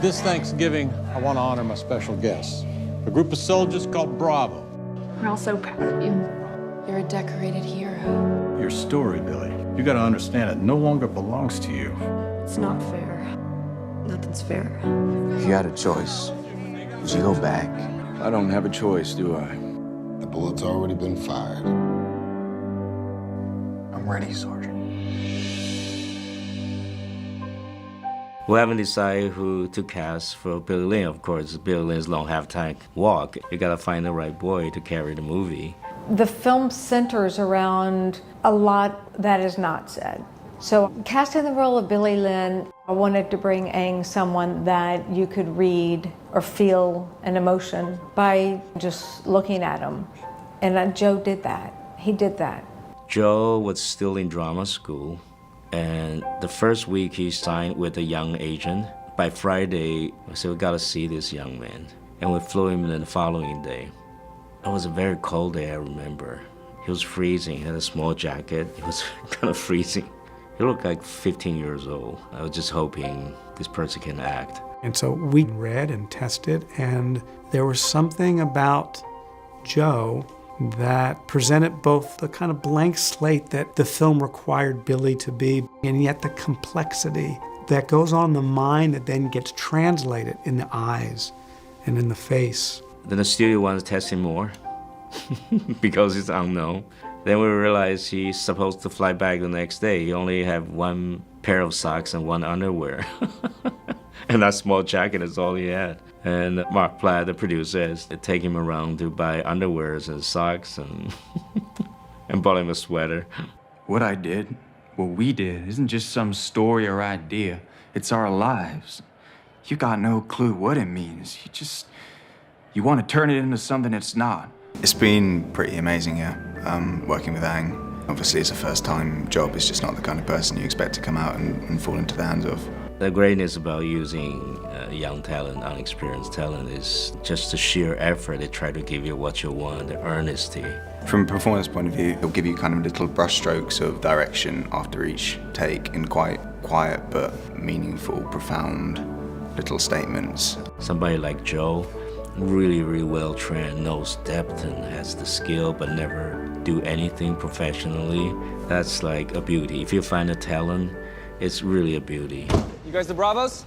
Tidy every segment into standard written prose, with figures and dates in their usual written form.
This Thanksgiving, I want to honor my special guests, a group of soldiers called Bravo. We're all so proud of you. You're a decorated hero. Your story, Billy, you gotta understand it no longer belongs to you. It's not fair. Nothing's fair. If you had a choice, would you go back? I don't have a choice, do I? The bullet's already been fired. I'm ready, Sergeant. We haven't decided who to cast for Billy Lynn. Of course, Billy Lynn's long half-time walk. You gotta find the right boy to carry the movie. The film centers around a lot that is not said. So casting the role of Billy Lynn, I wanted to bring in someone that you could read or feel an emotion by just looking at him. And Joe did that. He did that. Joe was still in drama school, and the first week he signed with a young agent. By Friday, I said, we gotta see this young man. And we flew him in the following day. It was a very cold day, I remember. He was freezing, he had a small jacket. It was kind of freezing. He looked like 15 years old. I was just hoping this person can act. And so we read and tested, and there was something about Joe that presented both the kind of blank slate that the film required Billy to be, and yet the complexity that goes on in the mind that then gets translated in the eyes and in the face. Then the studio wanted to test him more because it's unknown. Then we realized he's supposed to fly back the next day. He only had one pair of socks and one underwear. And that small jacket is all he had. And Mark Platt, the producer, has to take him around to buy underwears and socks and, and bought him a sweater. What we did, isn't just some story or idea. It's our lives. You got no clue what it means. You want to turn it into something it's not. It's been pretty amazing, yeah. Working with Ang. Obviously, it's a first-time job. It's just not the kind of person you expect to come out and fall into the hands of. The greatness about using young talent, unexperienced talent, is just the sheer effort. They try to give you what you want, the earnesty. From a performance point of view, they'll give you kind of little brushstrokes of direction after each take in quite quiet but meaningful, profound little statements. Somebody like Joe, really, really well trained, knows depth and has the skill but never do anything professionally. That's like a beauty. If you find a talent, it's really a beauty. You guys the Bravos?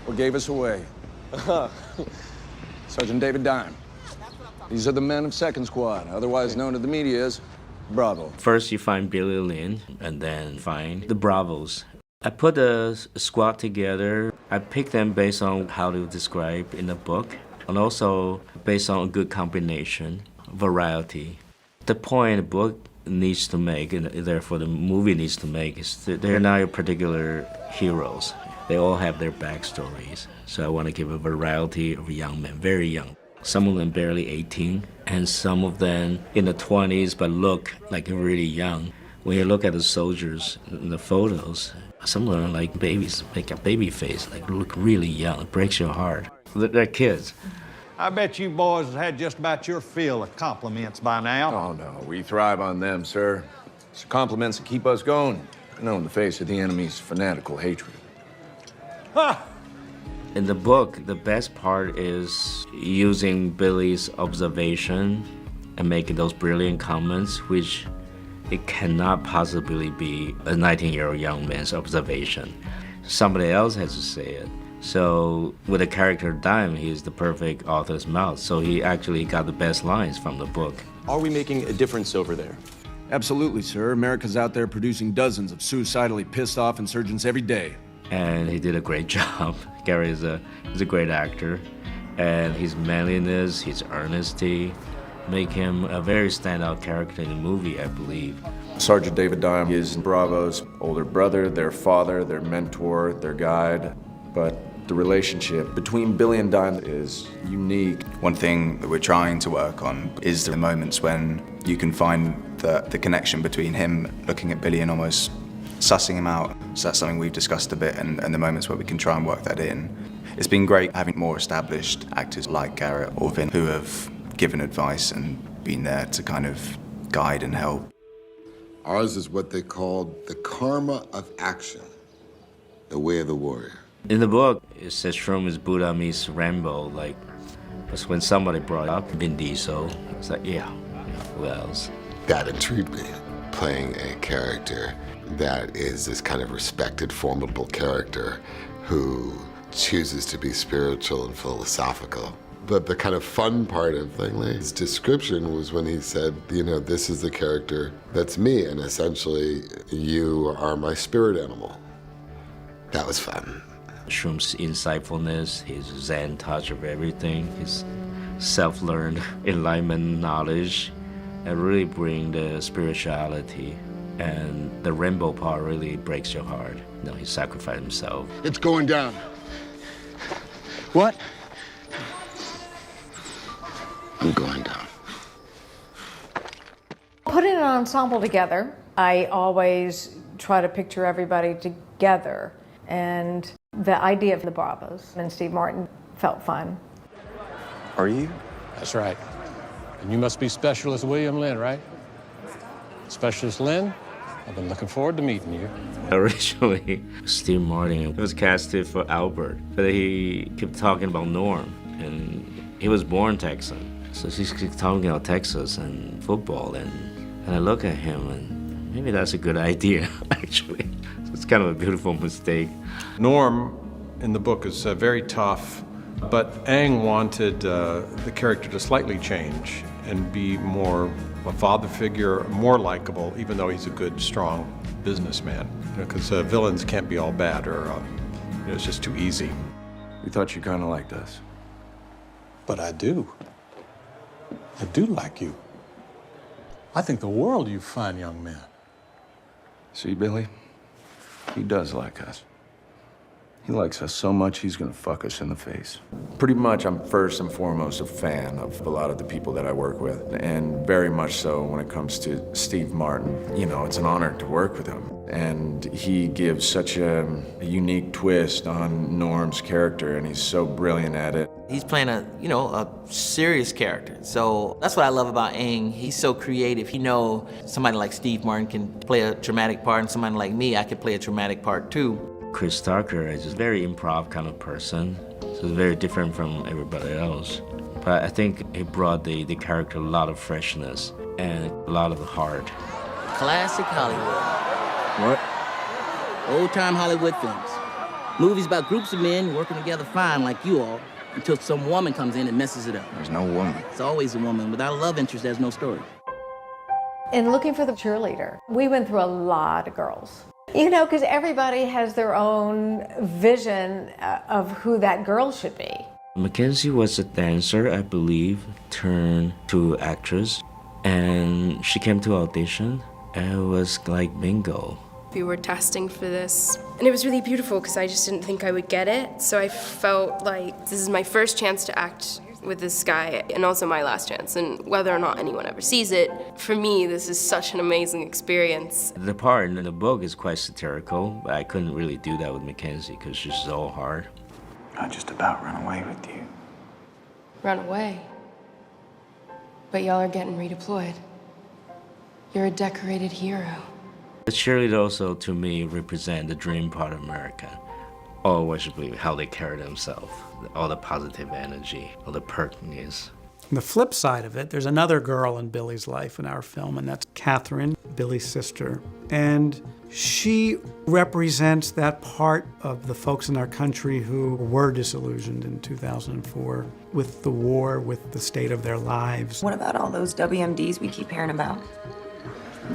What gave us away? Sergeant David Dime. These are the men of Second Squad, otherwise known to the media as Bravo. First you find Billy Lynn, and then find the Bravos. I put a squad together. I picked them based on how they describe in the book, and also based on a good combination, variety. The point the book needs to make, and therefore the movie needs to make, is that they're not your particular heroes. They all have their backstories. So I want to give a variety of young men, very young. Some of them barely 18, and some of them in the 20s, but look like really young. When you look at the soldiers in the photos, some of them are like babies, make a baby face, like look really young. It breaks your heart. They're kids. I bet you boys have had just about your fill of compliments by now. Oh, no, we thrive on them, sir. It's the compliments that keep us going, you know, in the face of the enemy's fanatical hatred. Ha! In the book, the best part is using Billy's observation and making those brilliant comments, which it cannot possibly be a 19-year-old young man's observation. Somebody else has to say it. So with the character Dime, he's the perfect author's mouth. So he actually got the best lines from the book. Are we making a difference over there? Absolutely, sir. America's out there producing dozens of suicidally pissed off insurgents every day. And he did a great job. Garrett is a great actor. And his manliness, his earnesty, make him a very standout character in the movie, I believe. Sergeant David Dime is Bravo's older brother, their father, their mentor, their guide. But the relationship between Billy and Dime is unique. One thing that we're trying to work on is the moments when you can find the connection between him looking at Billy and almost sussing him out. So that's something we've discussed a bit, and the moments where we can try and work that in. It's been great having more established actors like Garrett or Vin who have given advice and been there to kind of guide and help. Ours is what they called the karma of action, the way of the warrior. In the book, it says Shroom is Buddha meets Rambo, like, but when somebody brought up Vin Diesel, it's like, yeah, who else? That intrigued me, playing a character that is this kind of respected, formidable character who chooses to be spiritual and philosophical. But the kind of fun part of Leigh's description was when he said, you know, this is the character that's me, and essentially you are my spirit animal. That was fun. Shroom's insightfulness, his zen touch of everything, his self-learned enlightenment knowledge, and really bring the spirituality. And the Rambo part really breaks your heart. You know, he sacrificed himself. It's going down. What? I'm going down. Putting an ensemble together, I always try to picture everybody together. And the idea of the Bravos and Steve Martin felt fun. Are you? That's right. And you must be Specialist William Lynn, right? Specialist Lynn, I've been looking forward to meeting you. Originally, Steve Martin was casted for Albert, but he kept talking about Norm, and he was born Texan. So he's talking about Texas and football, and I look at him, and maybe that's a good idea, actually. So it's kind of a beautiful mistake. Norm in the book is very tough, but Aang wanted the character to slightly change and be more a father figure, more likable, even though he's a good, strong businessman. Because villains can't be all bad, or it's just too easy. We thought you kind of liked us. But I do. I do like you. I think the world of you fine young men. See, Billy? He does like us. He likes us so much, he's gonna fuck us in the face. Pretty much, I'm first and foremost a fan of a lot of the people that I work with, and very much so when it comes to Steve Martin. You know, it's an honor to work with him. And he gives such a unique twist on Norm's character, and he's so brilliant at it. He's playing a serious character. So that's what I love about Aang. He's so creative. Somebody like Steve Martin can play a dramatic part, and somebody like me, I could play a dramatic part too. Chris Tucker is a very improv kind of person, so it's very different from everybody else. But I think he brought the character a lot of freshness and a lot of heart. Classic Hollywood. What? Old-time Hollywood films. Movies about groups of men working together fine like you all, until some woman comes in and messes it up. There's no woman. It's always a woman. Without a love interest, there's no story. In looking for the cheerleader, we went through a lot of girls. You know, because everybody has their own vision of who that girl should be. Mackenzie was a dancer, I believe, turned to actress, and she came to audition, and it was like bingo. We were testing for this, and it was really beautiful because I just didn't think I would get it. So I felt like this is my first chance to act with this guy, and also my last chance. And whether or not anyone ever sees it, for me, this is such an amazing experience. The part in the book is quite satirical, but I couldn't really do that with Mackenzie because she's so hard. I just about run away with you. Run away. But y'all are getting redeployed. You're a decorated hero. The cheerleader also, to me, represent the dream part of America. All worshipfully how they carry themselves, all the positive energy, all the perkiness. On the flip side of it, there's another girl in Billy's life in our film, and that's Catherine, Billy's sister. And she represents that part of the folks in our country who were disillusioned in 2004 with the war, with the state of their lives. What about all those WMDs we keep hearing about?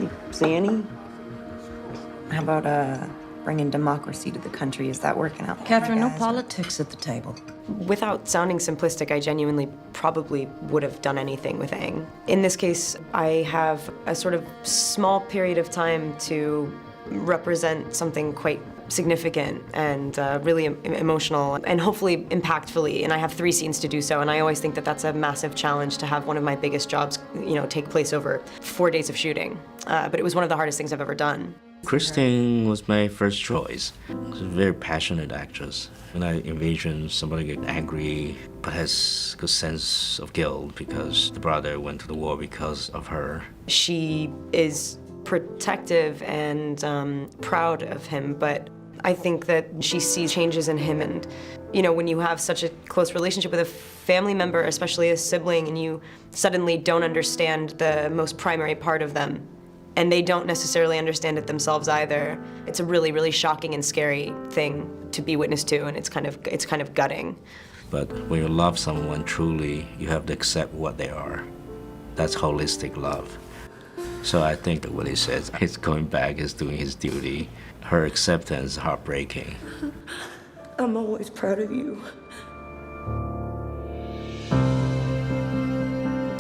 You see any? How about bringing democracy to the country? Is that working out? Catherine, no politics at the table. Without sounding simplistic, I genuinely probably would have done anything with Aang. In this case, I have a sort of small period of time to represent something quite significant and really emotional and hopefully impactfully, and I have 3 scenes to do so, and I always think that that's a massive challenge to have one of my biggest jobs, take place over 4 days of shooting. But it was one of the hardest things I've ever done. Kristen was my first choice. She's a very passionate actress. And I envisioned somebody get angry, but has a sense of guilt because the brother went to the war because of her. She is protective and proud of him, but I think that she sees changes in him, and you know, when you have such a close relationship with a family member, especially a sibling, and you suddenly don't understand the most primary part of them, and they don't necessarily understand it themselves either, it's a really, really shocking and scary thing to be witness to, and it's kind of gutting. But when you love someone truly, you have to accept what they are. That's holistic love. So I think that what he says, he's going back, is doing his duty. Her acceptance is heartbreaking. I'm always proud of you.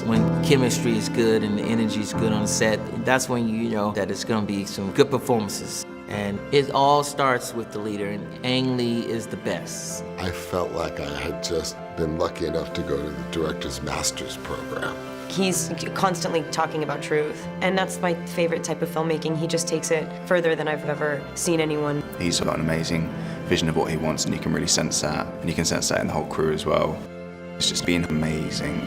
When chemistry is good and the energy is good on the set, that's when you know that it's going to be some good performances. And it all starts with the leader, and Ang Lee is the best. I felt like I had just been lucky enough to go to the Director's Master's program. He's constantly talking about truth, and that's my favorite type of filmmaking. He just takes it further than I've ever seen anyone. He's got an amazing vision of what he wants, and you can really sense that. And you can sense that in the whole crew as well. It's just been amazing.